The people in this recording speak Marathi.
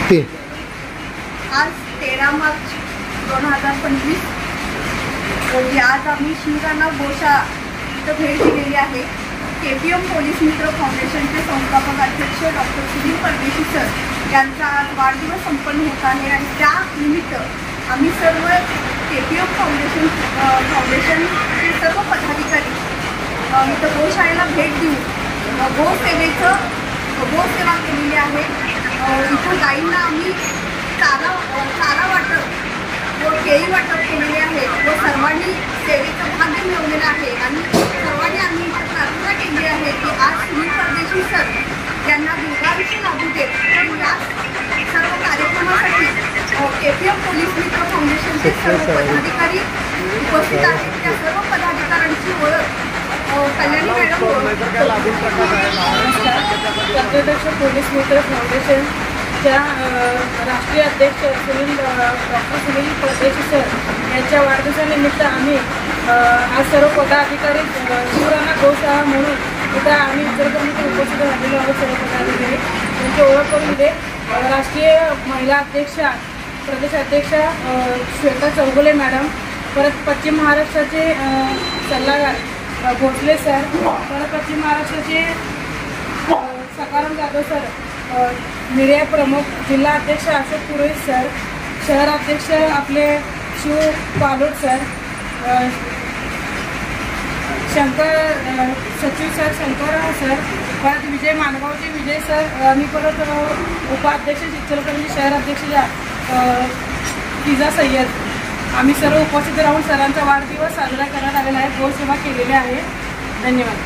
आज 13 मार्च 2025 रोजी आज आम्ही शिवराणा गोशाळा इथं भेट दिलेली आहे। KPM पोलीस मित्र फाउंडेशनचे संस्थापक अध्यक्ष डॉक्टर सुनील परदेशी सर यांचा आज वाढदिवस संपन्न होत आहे आणि त्या निमित्त आम्ही सर्व KPM फाउंडेशनचे सर्व पदाधिकारी इथं गोशाळेला भेट देऊन गोसेवा केलेली आहे। इथं गाईंना आम्ही चारा वाटप व केळी वाटप केलेले आहे व सर्वांनी सेवेचं भाग्य मिळवलेलं आहे आणि सर्वांनी आम्ही इथं प्रार्थना केली आहे की आज सुनील परदेशी सर यांना दीर्घायुष्य लाभू देत। या सर्व कार्यक्रमासाठी KPM पोलीस मित्र फाउंडेशनचे सर्व पदाधिकारी उपस्थित आहेत। त्या सर्व पदाधिकाऱ्यांची ओळख कल्याणी मॅडम। नमस्कार। पोलीस मित्र फाउंडेशनच्या राष्ट्रीय अध्यक्ष डॉक्टर सुनील परदेशी सर यांच्या वाढदिवसानिमित्त आम्ही आज सर्व पदाधिकारी शिवराणा गोशाळा म्हणून इथं आम्ही इचलकरंजीत उपस्थित झालेलो आहोत। सर्व पदाधिकारी त्यांची ओळख करून दिली। राष्ट्रीय महिला अध्यक्षा प्रदेश अध्यक्षा श्वेता चौगुले मॅडम, परत पश्चिम महाराष्ट्राचे सल्लागार भोसले सर, परत पश्चिम महाराष्ट्राचे सकाराम जाधव सर, मीडिया प्रमुख जिल्हा अध्यक्ष अशोक पुरोहित सर, शहराध्यक्ष आपले शिव पालोट सर, सचिव सर शंकर सर, परत विजय मानगावचे विजय सर आणि परत उपाध्यक्ष इचलकरंजी शहराध्यक्ष फिजा सय्यद, आम्ही सर्व उपस्थित राहून सरांचा वाढदिवस साजरा करण्यात आलेला आहे। गोसेवा केलेली आहे। धन्यवाद।